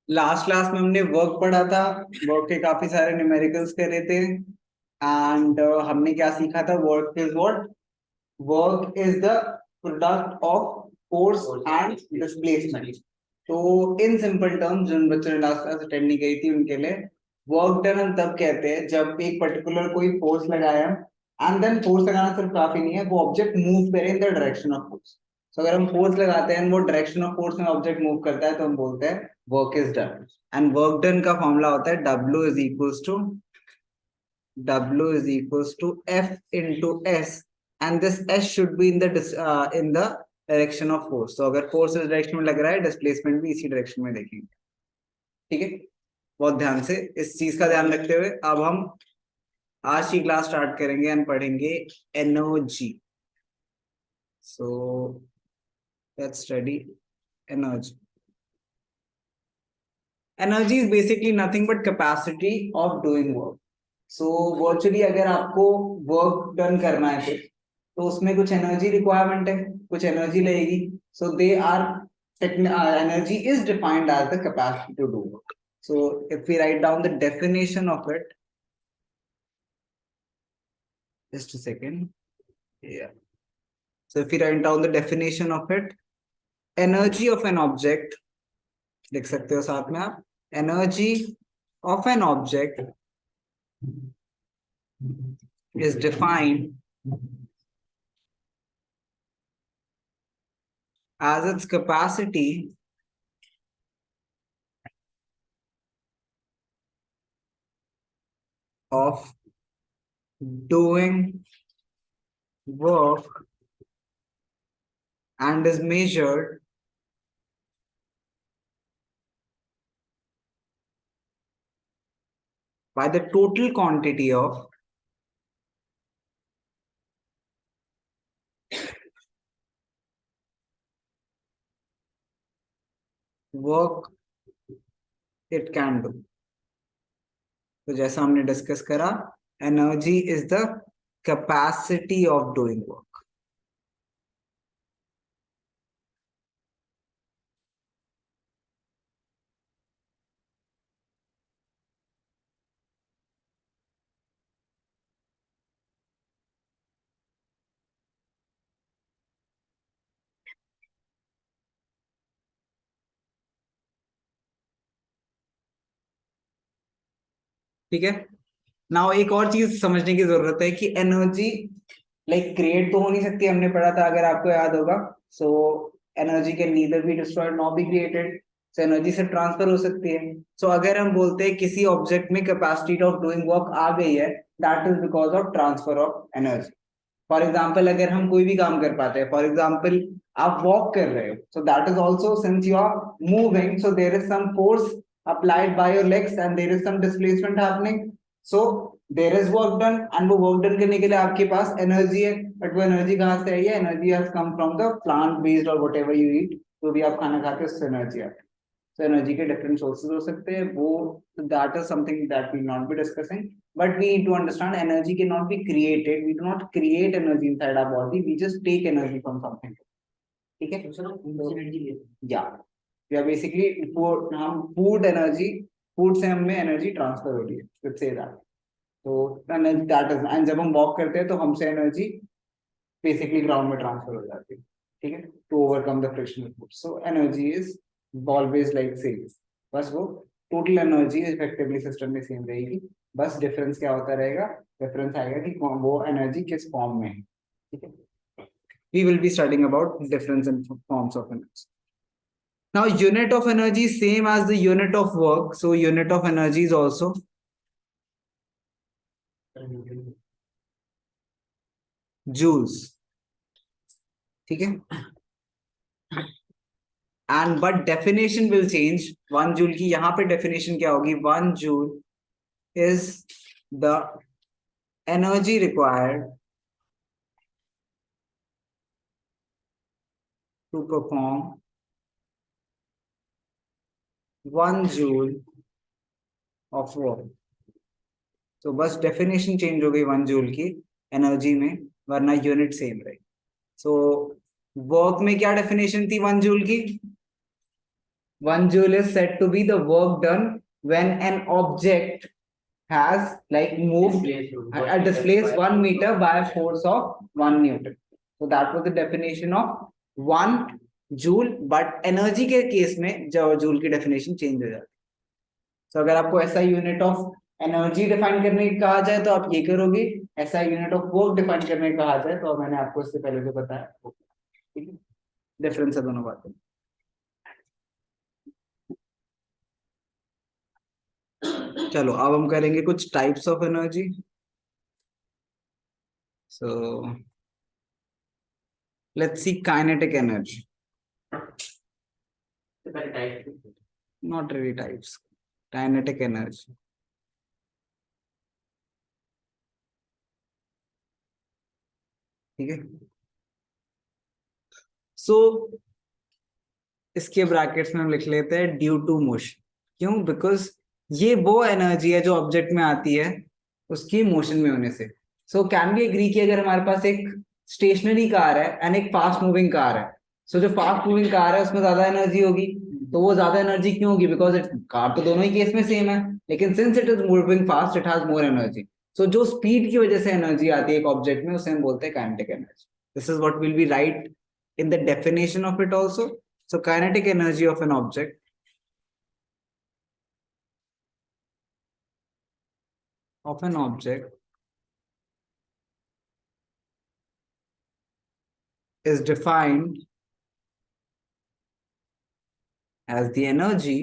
Last class में हमने work पढ़ा था। वर्क के काफी सारे न्यूमेरिकल्स करे थे एंड हमने क्या सीखा था? Work is what? Work is the product of force and displacement. तो इन सिंपल टर्म्स, जिन बच्चों ने लास्ट क्लास अटेंड नहीं करी थी उनके लिए, वर्क डन हम तब कहते हैं जब एक पर्टिकुलर कोई फोर्स लगाया, एंड देन फोर्स लगाना सिर्फ काफी नहीं है, वो ऑब्जेक्ट मूव करे in the direction of force. तो अगर हम फोर्स लगाते हैं वो डायरेक्शन ऑफ फोर्स में ऑब्जेक्ट मूव करता है तो हम बोलते हैं work is done. And work done का फॉर्मूला होता है W is equals to F into S, and this S should be in the direction of force. तो अगर फोर्स इस डायरेक्शन में लग रहा है, डिस्प्लेसमेंट भी इसी डायरेक्शन में देखेंगे। ठीक है, बहुत ध्यान से इस चीज का ध्यान रखते हुए अब हम आज की क्लास स्टार्ट करेंगे एंड पढ़ेंगे energy. So let's study energy. Energy is basically nothing but capacity of doing work. So virtually अगर आपको वर्क डन करना है तो उसमें कुछ एनर्जी रिक्वायरमेंट है, कुछ एनर्जी लगेगी। So there energy is defined as the capacity to do work. So if we write down the definition of it, just a second. Yeah. So if we write down the definition of it, energy of an object, लिख सकते हो साथ में आप, energy of an object is defined as its capacity of doing work and is measured by the total quantity of work it can do. तो जैसा हमने discuss करा, energy is the capacity of doing work. ठीक है, now एक और चीज समझने की जरूरत है कि एनर्जी लाइक क्रिएट तो हो नहीं सकती, हमने पढ़ा था अगर आपको याद होगा। So energy can neither be destroyed not be created. So energy से ट्रांसफर हो सकती है। सो अगर हम बोलते हैं किसी ऑब्जेक्ट में कैपेसिटी ऑफ डूइंग वर्क आ गई है, that is because of transfer of energy. For example अगर हम कोई भी काम कर पाते हैं, फॉर एग्जाम्पल आप वॉक कर रहे हो, so that is also since you are moving, so there is some force applied by your legs and there is some displacement happening. So there is work done, and वो work done करने के लिए आपके पास energy है, but वो energy कहाँ से आई है? Energy has come from the plant based और व्हाटएवर यू ईट, जो भी आप खाना खाते हो उससे एनर्जी आती है। तो एनर्जी के डिफरेंट सोर्सेज हो सकते हैं, वो that is something that we not be discussing, but we need to understand energy can not be created, we do not create energy inside our body, we just take energy from something. ठीक है, या या basically हम food energy, food से हमें energy transfer हो रही है, let's say that. तो दैट इज, एंड जब हम वॉक करते हैं तो हमसे एनर्जी बेसिकली ग्राउंड में ट्रांसफर हो जाती है। ठीक है, to overcome the frictional force. So energy is always like same, बस वो टोटल एनर्जी इफेक्टिवली सिस्टम में सेम रहेगी, बस डिफरेंस क्या होता रहेगा? डिफरेंस आएगा कि वो एनर्जी किस फॉर्म में है। ठीक है, we will be studying about difference in forms of energy. Now unit of energy is same as the unit of work, so unit of energy is also joules. ठीक है, and but definition will change. 1 joule की यहाँ पे definition क्या होगी? 1 joule is the energy required to perform 1 joule of work. तो बस definition change हो गई 1 जूल की एनर्जी में, वरना यूनिट सेम रही। सो वर्क में क्या डेफिनेशन थी 1 जूल की? 1 joule is said to be the work done when an object has like moved displaced 1 meter by a force of 1 Newton. So that was the definition of 1 joule, but energy के case में जो joule की definition change हो जाती है. So अगर आपको ऐसा यूनिट ऑफ एनर्जी डिफाइन करने का कहा जाए तो आप ये करोगे, ऐसा यूनिट ऑफ वर्क डिफाइन करने का कहा जाए तो मैंने आपको इससे पहले जो बताया, ठीक है, डिफरेंस है दोनों बातें. चलो अब हम करेंगे कुछ types of energy. So let's see kinetic energy. Not really types, kinetic energy. ठीक है. सो इसके ब्रैकेट्स में हम लिख लेते हैं ड्यू टू मोशन. क्यों? बिकॉज ये वो एनर्जी है जो ऑब्जेक्ट में आती है उसकी मोशन में होने से. सो कैन बी एग्री कि अगर हमारे पास एक स्टेशनरी कार है एंड एक फास्ट मूविंग कार है, सो जो फास्ट मूविंग कार है उसमें ज्यादा एनर्जी होगी. तो वो ज्यादा एनर्जी क्यों होगी? बिकॉज कार तो दोनों ही केस में सेम है, लेकिन since it is moving fast it has more energy. So जो स्पीड की वजह से एनर्जी आती है एक ऑब्जेक्ट में उसे हम बोलते हैं kinetic energy. This is what will be right in the definition of it also. So kinetic energy of an object is defined as the energy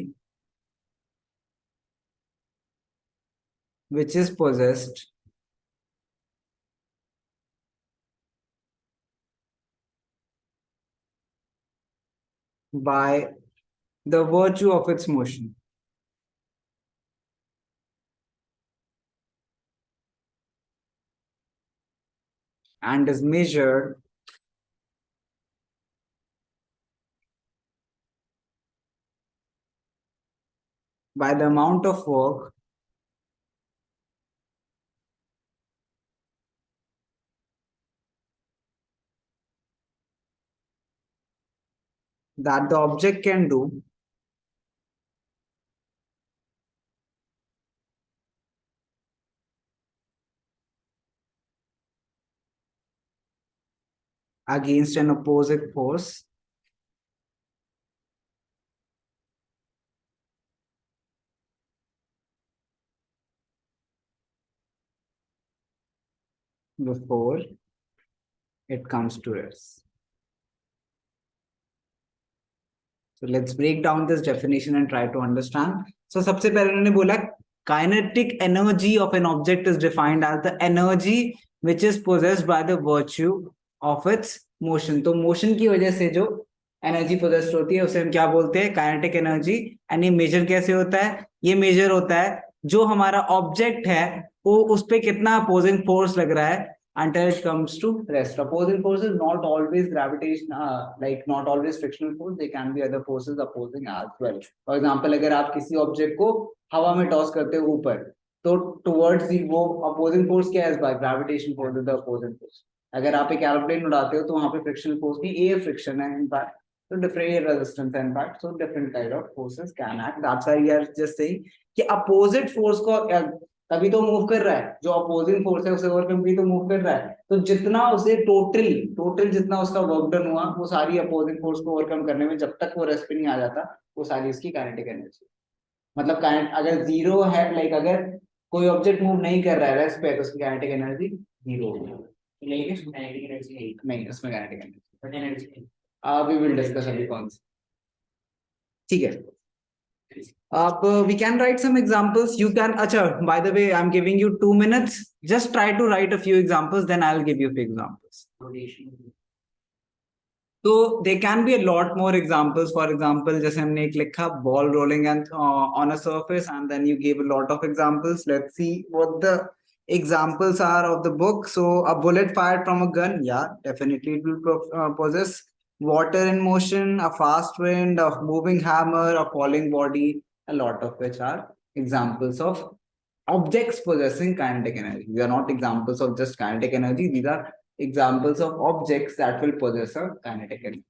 which is possessed by the virtue of its motion. And is measured by the amount of work that the object can do against an opposite force before it comes to rest. So let's break down this definition and try to understand. So सबसे पहले उन्होंने बोला kinetic energy of an object is defined as the energy which is possessed by the virtue of its motion. तो motion की वजह से जो energy possessed होती है उसे हम क्या बोलते हैं? Kinetic energy. एंड ये मेजर कैसे होता है? ये मेजर होता है जो हमारा ऑब्जेक्ट है वो उस पे कितना अपोजिंग फोर्स लग रहा है until it comes to rest. Opposing force is not always gravitation, like not always frictional force. They can be other forces opposing as well. For example, अगर आप किसी ऑब्जेक्ट को हवा में टॉस करते हो ऊपर, तो टुवर्ड्स वो अपोजिंग फोर्स क्या है? By gravitation force is the opposing force. अगर आप एक एरोप्लेन उड़ाते हो तो वहां पे फ्रिक्शनल फोर्स नहीं, एयर फ्रिक्शन है in fact. So different resistance and impact. So different kind of forces can act. That's why we are just saying कि opposite force को तभी तो मूव कर रहा है, जो अपोजिंग फोर्स है उसे ओवरकम भी तो मूव कर रहा है. तो जितना उसे टोटल जितना उसका वर्क डन हुआ वो सारी अपोजिंग फोर्स को ओवरकम करने में जब तक वो रेस्ट पे नहीं आ जाता वो सारी उसकी काइनेटिक एनर्जी. मतलब अगर जीरो है, लाइक अगर कोई ऑब्जेक्ट मूव नहीं कर रहा है रेस्ट पे तो उसकी काइनेटिक एनर्जी जीरो होगी. नहीं उसमें kinetic energy we will discuss अभी कौन सी. ठीक है. आप we can write some examples. You can. अच्छा, by the way, I'm giving you 2 minutes. Just try to write a few examples, then I'll give you a few examples. So there can be a lot more examples. For example, जैसे हमने एक लिखा ball rolling and on a surface, and then you gave a lot of examples. Let's see what the examples are of the book. So a bullet fired from a gun, yeah, definitely it will possess water in motion, a fast wind, a moving hammer, a falling body, a lot of which are examples of objects possessing kinetic energy. These are not examples of just kinetic energy. These are examples of objects that will possess a kinetic energy.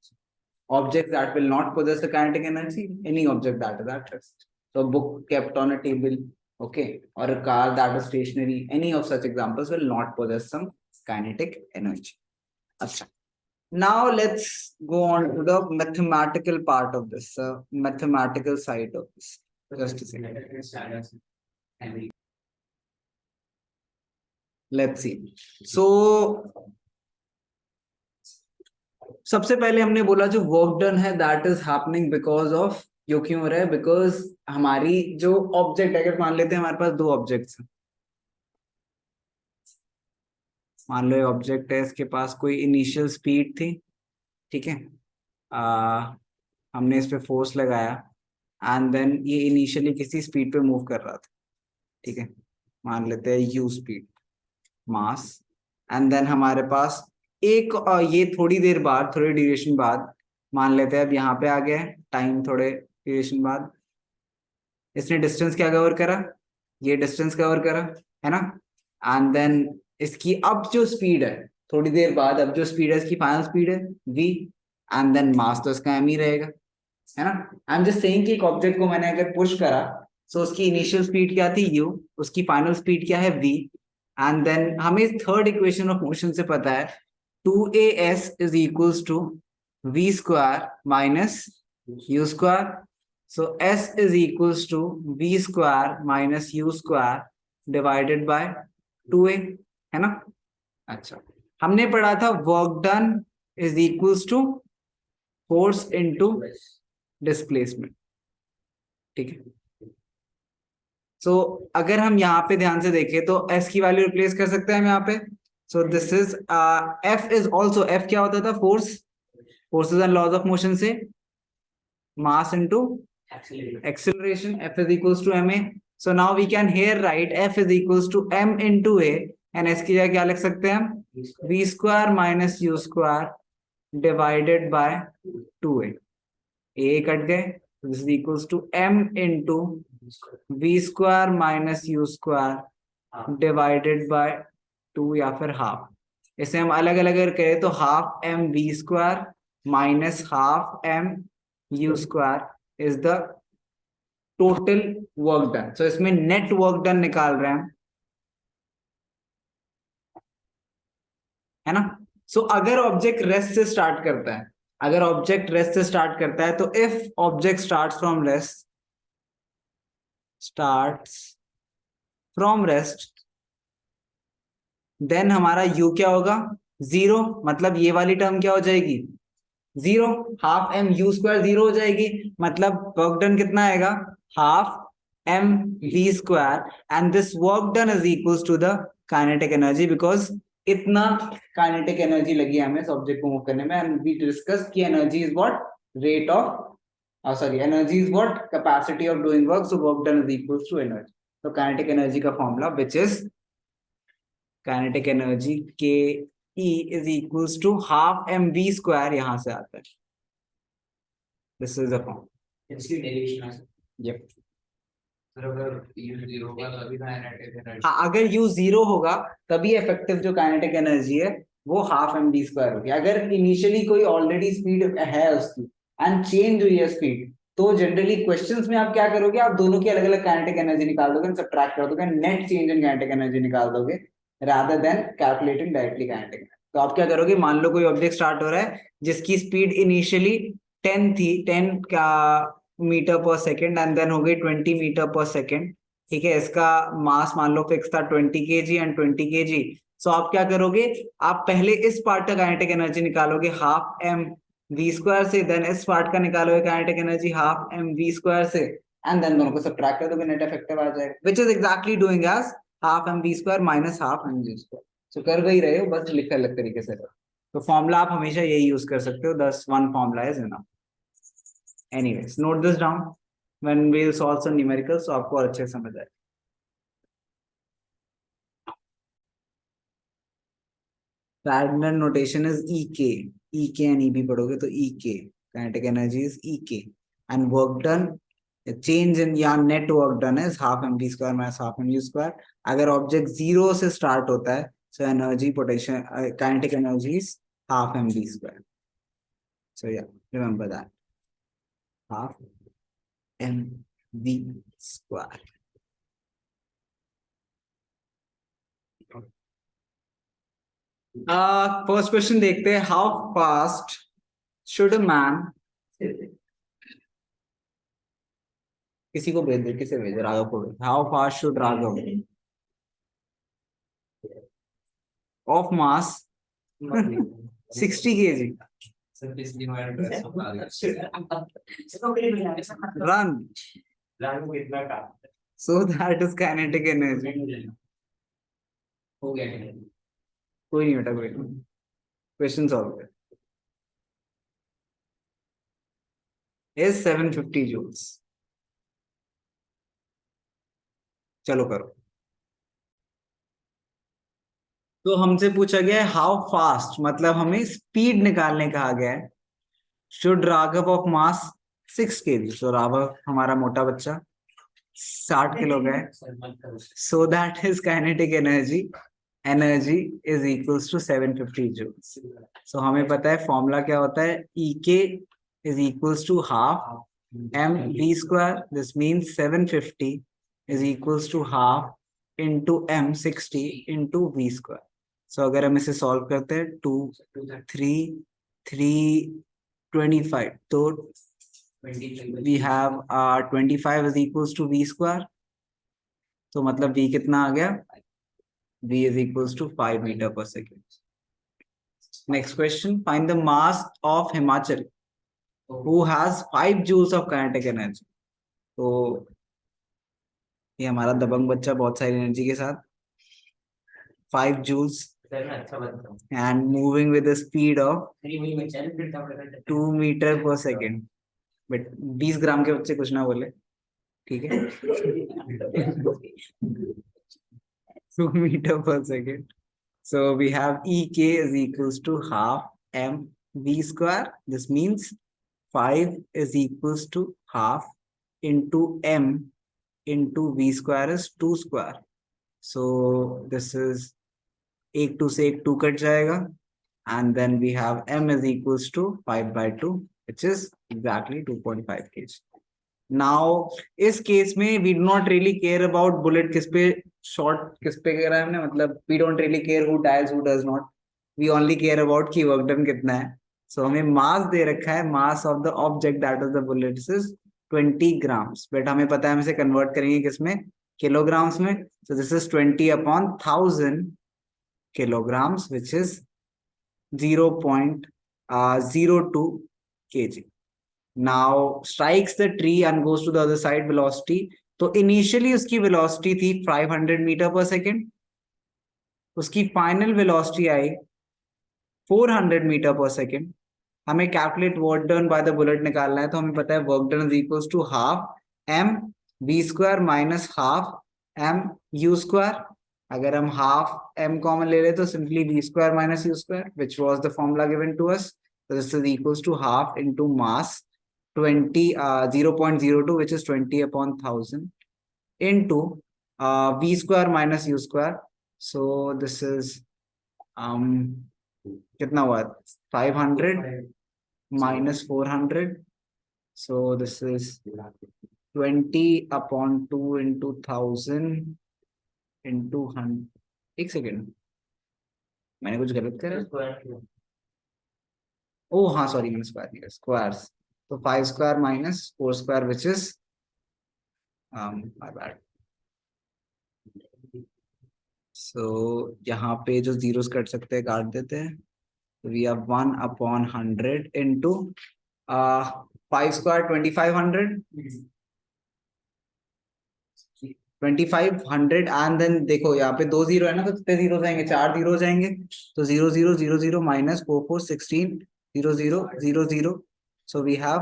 Objects that will not possess the kinetic energy, any object that is at rest. So a book kept on a table, okay, or a car that is stationary, any of such examples will not possess some kinetic energy. Achha. Now let's go on to the mathematical part of this, mathematical side of this. Just a second. Let's see. So सबसे पहले हमने बोला जो work done है that is happening because of, यो क्यों हो रहा है, बिकॉज हमारी जो ऑब्जेक्ट, अगर मान लेते हैं हमारे पास दो ऑब्जेक्ट्स हैं, मान लो ये ऑब्जेक्ट है, इसके पास कोई इनिशियल स्पीड थी, ठीक है, हमने इस पे फोर्स लगाया एंड देन ये इनिशियली किसी स्पीड पे मूव कर रहा था, ठीक है, मान लेते हैं u speed, mass, and then हमारे पास एक ये थोड़ी देर बाद, थोड़ी ड्यूरेशन बाद, मान लेते हैं अब यहाँ पे आ गया है टाइम, थोड़े ड्यूरेशन बाद इसने डिस्टेंस क्या कवर करा, ये डिस्टेंस कवर करा, है ना, एंड देन इसकी अब जो स्पीड है थोड़ी देर बाद, अब जो स्पीड है इसकी फाइनल स्पीड है v, एंड देन मास तो इसका m ही रहेगा, है ना। आई एम जस्ट सेइंग कि एक ऑब्जेक्ट को मैंने अगर पुश करा, सो उसकी इनिशियल स्पीड क्या थी u, उसकी फाइनल स्पीड क्या है v, एंड देन हमें थर्ड इक्वेशन ऑफ मोशन से पता है 2as is equals to v square minus u square. So s is equals to v square minus u square divided by 2a, है ना। अच्छा, हमने पढ़ा था work done is equals to force into displacement, ठीक है। So अगर हम यहाँ पे ध्यान से देखें तो s की वैल्यू रिप्लेस कर सकते हैं हम यहाँ पे। So this is F is also, F क्या होता था, force, forces and laws of motion से mass into acceleration, F is equals to ma. So now we can here write F is equals to m into a, and s की जगह क्या लिख सकते हैं हम, v square minus u square divided by 2a, a cut गए, this is equals to m into v square minus u square divided by 2 या फिर हाफ। इसे हम अलग अलग अगर करें तो half M we square minus half M you square is the total work done. So इसमें नेट वर्क डन निकाल रहे हैं, है ना। सो अगर ऑब्जेक्ट रेस्ट से स्टार्ट करता है, अगर ऑब्जेक्ट रेस्ट से स्टार्ट करता है, तो if object starts from rest, starts from rest, then हमारा u क्या होगा, 0, मतलब ये वाली टर्म क्या हो जाएगी, 0, हाफ एम यू स्क्वायर 0 हो जाएगी, मतलब वर्क डन कितना आएगा, half M we square, and this work done is equals to the kinetic energy, because इतना काइनेटिक एनर्जी लगी हमें इस ऑब्जेक्ट को मूव करने में, एंड वी डिस्कस की energy is what, rate of sorry energy is what, capacity of doing work, so work done is equals to energy. तो kinetic energy का formula which is kinetic energy के E is equals to half mv square, यहां से आता है, this is the form, इसकी derivation है। Yup, अगर u 0 होगा तभी काइनेटिक एनर्जी, हाँ, अगर u 0 होगा तभी इफेक्टिव जो काइनेटिक एनर्जी है वो हाफ mv स्क्वायर होगी। अगर इनिशियली कोई ऑलरेडी स्पीड है उसकी एंड चेंज हुई है स्पीड, तो जनरली क्वेश्चंस में आप क्या करोगे, आप दोनों की अलग अलग काइनेटिक एनर्जी निकाल दोगे, सब्ट्रैक्ट कर दोगे, net change in kinetic energy निकाल दोगे rather than calculating directly kinetic energy। तो आप क्या करोगे, मान लो कोई ऑब्जेक्ट स्टार्ट हो रहा है जिसकी स्पीड इनिशियली 10 थी, 10 का metre per second, and then हो गई 20 मीटर पर सेकेंड, ठीक है, इसका मास मान लो फिक्स था 20 kg एंड 20 kg। सो आप क्या करोगे, आप पहले इस पार्ट का काइनेटिक एनर्जी निकालोगे हाफ एम वी स्क्वायर से, देन इस पार्ट का निकालोगे kinetic energy half M we square से, एंड देन दोनों को सब्ट्रैक्ट कर दोगे, नेट इफेक्टिव आ जाएगा, which is exactly doing as half M we square minus half M G square. सो कर वही रहे हो, बस लिखा अलग तरीके से करो। तो फॉर्मूला आप हमेशा यही यूज कर सकते हो, 10 1 formula is enough. Anyways note this down when we will solve some numericals, तो आपको और अच्छे से समझ आए। Radian notation is EK, EK and EB पढ़ोगे तो EK, kinetic energy is EK, and work done, change in या net work done is half mv square minus half mv square। अगर ऑब्जेक्ट 0 से स्टार्ट होता है, so energy potential kinetic energy is half mv square। So yeah, Remember that. Half mv square. First question देखते हैं. How fast should a man, किसी को भेज दे, किसे भेज, राघव को भेज. How fast should Raghav of mass 60 kg run so that is kinetic energy. हो गया. कोई नहीं बेटा, कोई नहीं. Question solve is 750 joules. चलो करो. तो हमसे पूछा गया है हाउ फास्ट, मतलब हमें स्पीड निकालने कहा गया है. Should Raghav of mass 6 kg. तो राघव हमारा मोटा बच्चा 60 किलो का है. So that is kinetic energy is equals to 750 joules. So हमें पता है फॉर्मूला क्या होता है. EK is equals to half mv square. This means 750 is equals to half into m60 into v square. So अगर हम इसे सॉल्व करते हैं 2 3 3 25, तो we have 25 is equals to v square. तो मतलब v कितना आ गया. v is equals to 5 meter per second. Next question, find the mass of Himachal who has 5 joules of kinetic energy. तो ये हमारा दबंग बच्चा बहुत सारी एनर्जी के साथ 5 joules and moving with the speed of 2 meter per second. But 20 ग्राम के बच्चे कुछ ना बोले, ठीक है. 2 meter per second. So we have EK is equals to half mv square. This means 5 is equals to half into m into v square is 2 square. So this is 1 2 से 1 2 cut जाएगा, and then we have m is equals to 5 by 2, which is exactly 2.5 kg. Now इस case में we do not really care about bullet किस पे shot किस पे गिरा है हमने, मतलब we don't really care who dies who does not. We only care about कि work done कितना है. So हमें मास दे रखा है, mass of the object that is the bullet is 20 grams. But हमें पता है हम इसे कन्वर्ट करेंगे किसमें, किलोग्राम्स में. सो this is 20 upon 1000 kilograms, which is 0.02 kg. Now strikes the tree and goes to the other side. Velocity, तो initially उसकी वेलोसिटी थी 500 मीटर पर सेकेंड. उसकी फाइनल वेलोसिटी आई 400 मीटर पर सेकेंड. हमें calculate work done by the bullet निकालना है, तो हमें पता है work done is equals to half M we square minus half M you square. अगर हम हाफ एम कॉमन ले लें तो simply v square minus u square, which was the formula given to us. So this is equals to half into mass 0.02, which is 20 upon 1000 into v square minus u square. So this is कितना हुआ 500 minus 400. So this is 20 upon 2 into 1000 into 100. एक second, मैंने कुछ गलत करा. Oh हाँ, sorry, मैंने square किया. स्क्वायर्स, तो 5 square minus 4 square, which is my bad. So यहाँ पे जो जीरोस कट सकते हैं काट देते हैं. We have 1 upon 100 into 5 square 2500 2500. And then देखो यहाँ पे 2 जीरो है ना, तो कितने जीरो जाएंगे, 4 जीरो जाएंगे. तो 0 0 0 0 minus 4 4 16 0 0 0 0. So we have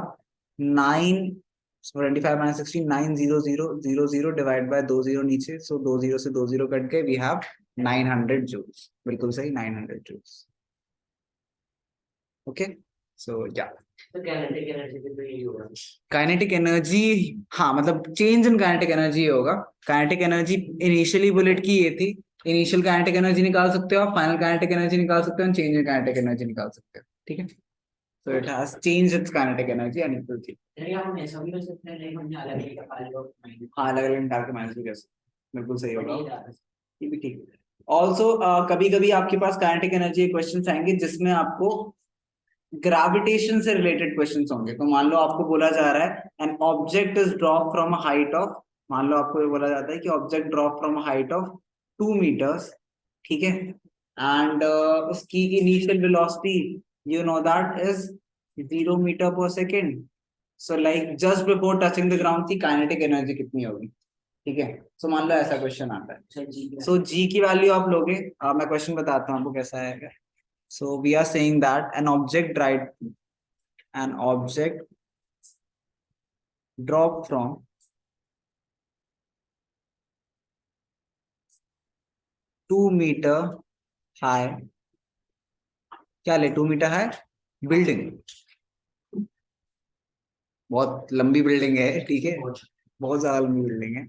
9 25 minus 16 9 0 0 0 0 divide by 2 zero नीचे. सो 2 जीरो से 2 जीरो कट गए. We have 900 joules. बिल्कुल सही, 900 joules. ओके, सो या काइनेटिक एनर्जी, हाँ मतलब चेंज इन काइनेटिक एनर्जी होगा. काइनेटिक एनर्जी इनिशियली बुलेट की ये थी. इनिशियल काइनेटिक एनर्जी निकाल सकते हो आप, फाइनल काइनेटिक एनर्जी निकाल सकते हो, चेंज इन काइनेटिक एनर्जी निकाल सकते हो. ठीक है. so it has changed its kinetic energy and it will keep. चलिए हम ऐसा भी कर सकते हैं, नहीं हमने अलग अलग का फाइल और माइनस हाँ, अलग अलग निकाल के माइनस भी कर सकते, बिल्कुल सही होगा, ये रहा। ये भी ठीक है। ऑल्सो कभी कभी आपके पास काइनेटिक एनर्जी क्वेश्चन आएंगे जिसमें आपको ग्रेविटेशन से रिलेटेड क्वेश्चंस होंगे। तो मान लो आपको बोला जा रहा है an object is drop from a height of, मान लो आपको ये बोला जाता है कि object drop from a height of 2 meters, ठीक है, एंड उसकी initial velocity you know that is 0 meter per second, so like just before touching the ground की काइनेटिक एनर्जी कितनी होगी, ठीक है। सो मान लो ऐसा क्वेश्चन आता है, सो जी की वैल्यू आप लोगे, मैं क्वेश्चन बताता हूँ आपको कैसा आएगा। So we are saying that an object drop from 2 meter high, क्या ले 2 meter हाई बिल्डिंग, बहुत लंबी बिल्डिंग है, ठीक है, बहुत ज्यादा लंबी बिल्डिंग है।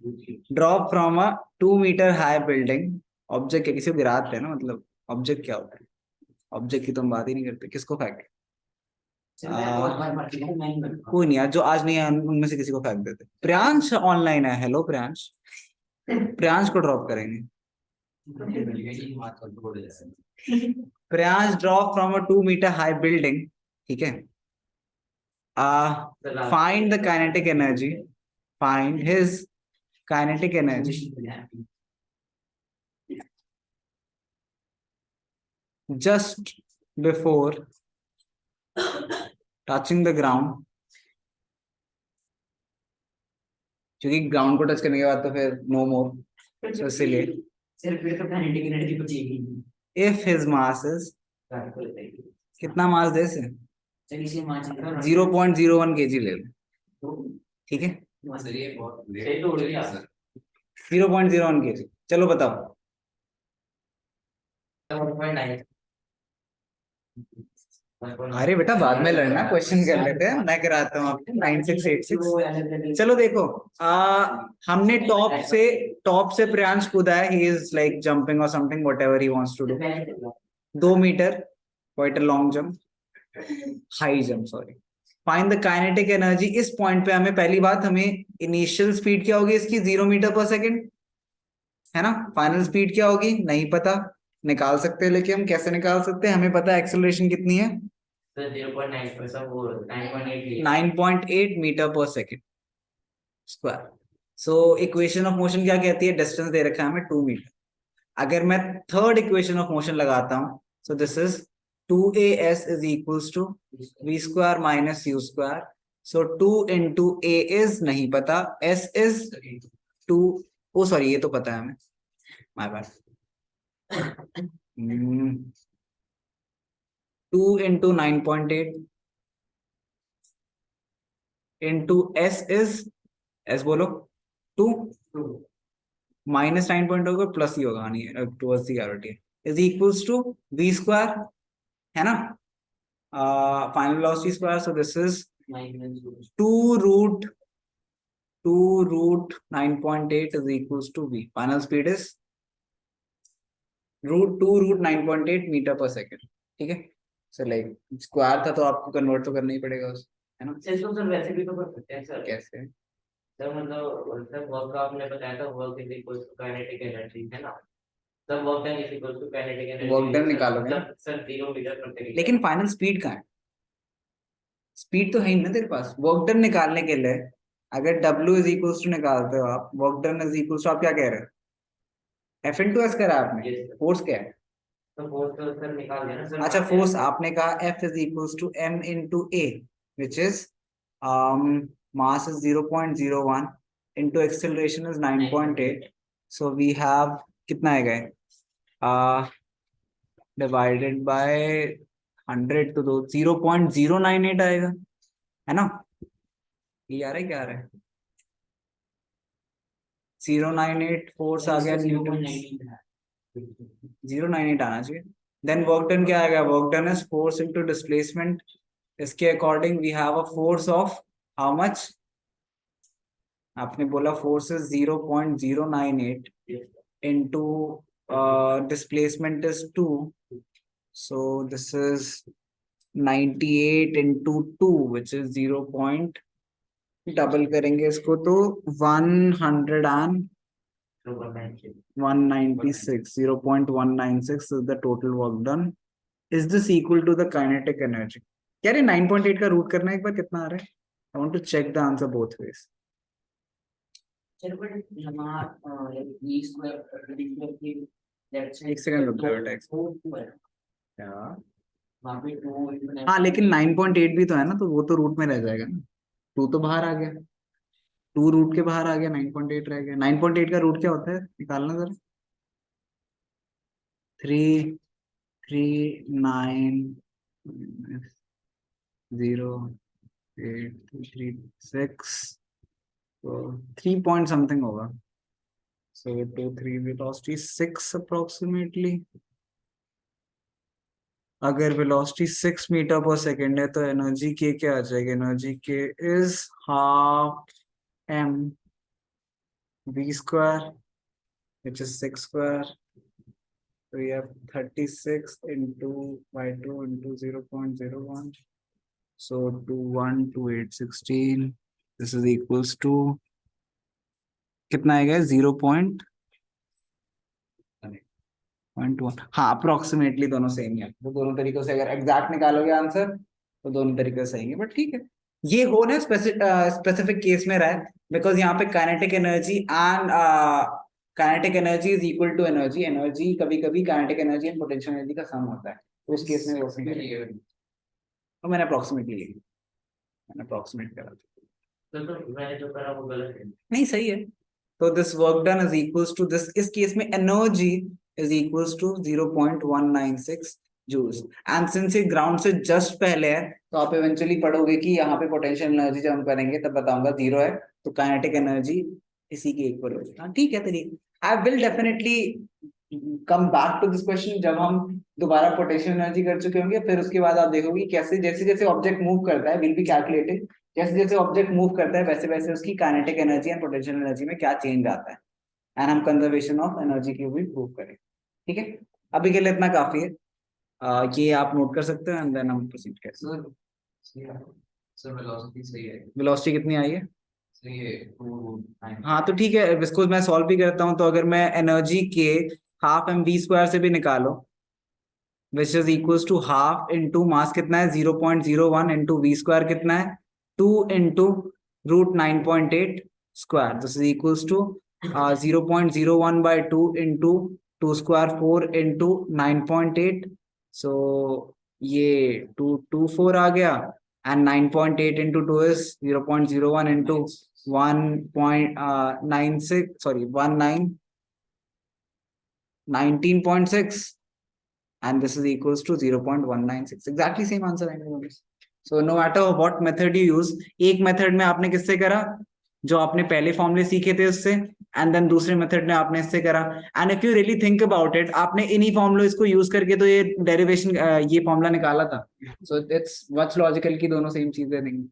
Drop from a 2 meter high building, object है, किसी को गिराते हैं ना, मतलब ऑब्जेक्ट क्या होता है, ऑब्जेक्ट की तो हम बात ही नहीं करते, किसको फेंकते, कोई नहीं यार, जो आज नहीं है उनमें से किसी को फेंक देते। प्रियांश ऑनलाइन है, हेलो प्रियांश, प्रियांश को ड्रॉप करेंगे। Priyansh drop from a 2 meter high building, ठीक है, find the kinetic energy, find his kinetic energy just before touching the ground, क्योंकि ग्राउंड को टच करने के बाद तो फिर नो मोर, so इसलिए सिर्फ फिर तो काइनेटिक एनर्जी बचेगी। if his mass is, कितना मास दे से, चलिए इसे मान 0.01 kg ले लो, ठीक है, 0.01 kg, चलो बताओ। अरे बेटा बाद में लड़ना, क्वेश्चन कर लेते हैं, मैं कराता हूँ आपको 9686। चलो देखो, हमने टॉप से प्रियांश कूदा है, ही इज लाइक जंपिंग और something whatever he wants to do, 2 meter, quite a long jump, high jump, sorry. Find the kinetic energy, इस पॉइंट पे हमें पहली बात, हमें इनिशियल स्पीड क्या होगी इसकी, 0 meter per second, है ना। फाइनल स्पीड क्या होगी नहीं पता, निकाल सकते हैं, लेकिन हम कैसे निकाल सकते हैं, हमें पता है एक्सेलरेशन कितनी है, 9.8 meter per second square. So equation of motion क्या कहती है, डिस्टेंस दे रखा है हमें 2 meter। अगर मैं थर्ड इक्वेशन ऑफ मोशन लगाता हूं, सो this is 2as is equals to v square minus u square, so 2 into a is नहीं पता, s is 2, ओ सॉरी ये तो पता है हमें, my bad, 2 into 9.8 into s is, s बोलो 2 माइनस 9 पॉइंट होगा प्लस ही होगा, नहीं towards the gravity, is equals to v square, है ना, final velocity square, so this is 2 root 9.8 is equals to v, final speed is 2 root 9.8 meter per second, ठीक है। So like square था तो आपको कन्वर्ट तो करना ही पड़ेगा उस, है ना। इसको सर वैसे भी तो कर सकते हैं सर। कैसे सर मतलब सर वर्क आपने बताया था, work is equal to kinetic energy, है ना। Sir work done is equal to kinetic energy, work done निकालोगे ना, सर 0 मीटर पर सेकंड, लेकिन फाइनल स्पीड कहाँ है, स्पीड तो है ही ना तेरे पास। वर्क डन निकालने के लिए अगर W इज इक्वल्स टू निकालते हो आप, work done is equals to, आप क्या कह रहे हो, F into S करा आपने, फोर्स क्या है, तो फोर्स तो सर निकाल देना सर। अच्छा फोर्स आपने कहा F is equals to M into A, which is mass is 0.01 into acceleration is 9.8, so we have कितना आएगा, divided by 100 तो 0.098 आएगा, है ना। ये आ रहा है, क्या आ रहा है, 098 फोर्स आ गया न्यूटन, 098 आना चाहिए। देन वर्क डन क्या आएगा, work done is force into displacement, इसके according we have a force of how much, आपने बोला force is 0.098 into displacement is 2, so this is 98 into 2 which is 0. Double करेंगे इसको तो 196 0.196 is the total work done. Is this equal to the kinetic energy? क्या रे 9.8 का root करना है एक बार कितना आ रहा है? I want to check the answer both ways. एक सेकंड रुक जाओ बेटा क्या हाँ लेकिन 9.8 भी तो है ना तो वो तो रूट में रह जाएगा ना 2 तो बाहर आ गया 2 रूट के बाहर आ गया 9.8 रह गया 9.8 का रूट क्या होता है निकालना जरा 339 तो 3 पॉइंट समथिंग होगा so 2 3 velocity 6 approximately अगर वेलोसिटी 6 मीटर पर सेकेंड है तो एनर्जी के क्या आ जाएगी एनर्जी के is half m v square which is 6 square so we have 36 into by 2 into 0.01 so 212816 this is equals to कितना आएगा 0.1 हाँ अप्रोक्सीमेटली दोनों सेम ही है तो दोनों तरीकों से अगर एग्जैक्ट निकालोगे आंसर तो दोनों तरीके से आएंगे बट ठीक है ये हो ना स्पेसिफिक केस में रहा है बिकॉज यहाँ पे kinetic energy and kinetic energy is equal to energy energy कभी कभी kinetic energy and potential energy का सम होता है तो उस केस में वो तो मैंने अप्रोक्सीमेट करा तो मैंने जो करा वो गलत है नहीं सही है तो this work done is equals to this इस केस में energy is equals to 0.196 joules and since ये ग्राउंड से जस्ट पहले है तो आप इवेंचुअली पढ़ोगे कि यहाँ पे पोटेंशियल एनर्जी जब हम करेंगे तब बताऊंगा 0 है तो काइनेटिक एनर्जी इसी के इक्वल होगी हाँ ठीक है तरीके I will definitely come back to this question जब हम दोबारा पोटेंशियल एनर्जी कर चुके होंगे फिर उसके बाद आप देखोगे कैसे जैसे जैसे ऑब्जेक्ट मूव करता है विल बी कैलकुलेटिंग जैसे जैसे ऑब्जेक्ट मूव करता है वैसे वैसे उसकी kinetic energy and potential energy में क्या चेंज आता है एंड हम कंजर्वेशन ऑफ एनर्जी की भी प्रूव करें ठीक है अभी के लिए इतना काफी है ये आप नोट कर सकते हो एंड देन हम प्रोसीड करें सर वेलोसिटी सही है वेलोसिटी कितनी आई है सही है 2 हाँ तो ठीक है इसको मैं सॉल्व भी करता हूँ तो अगर मैं एनर्जी के हाफ mv स्क्वायर से भी निकालो which is equals to half into mass कितना है 0.01 इंटू वी स्क्वायर कितना है 2 into root 9.8 square this is equals to 0.01 by 2 into 2 square 4 into 9.8 so ये 224 आ गया and 9.8 into 2 is 0.01 into 1.96 sorry 19.6 and this is equals to 0.196 exactly same answer so no matter what method you use एक method में आपने किससे करा जो आपने पहले फॉर्मूले सीखे थे उससे एंड देन दूसरे मेथड में आपने इससे करा and if you really think about it आपने इन्हीं फॉर्मूले इसको यूज करके तो ये डेरिवेशन ये फॉर्मूला निकाला था सो इट्स मच लॉजिकल की दोनों सेम चीजें नहीं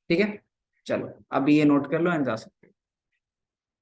ठीक है चलो अभी ये नोट कर लो एंड जा सकते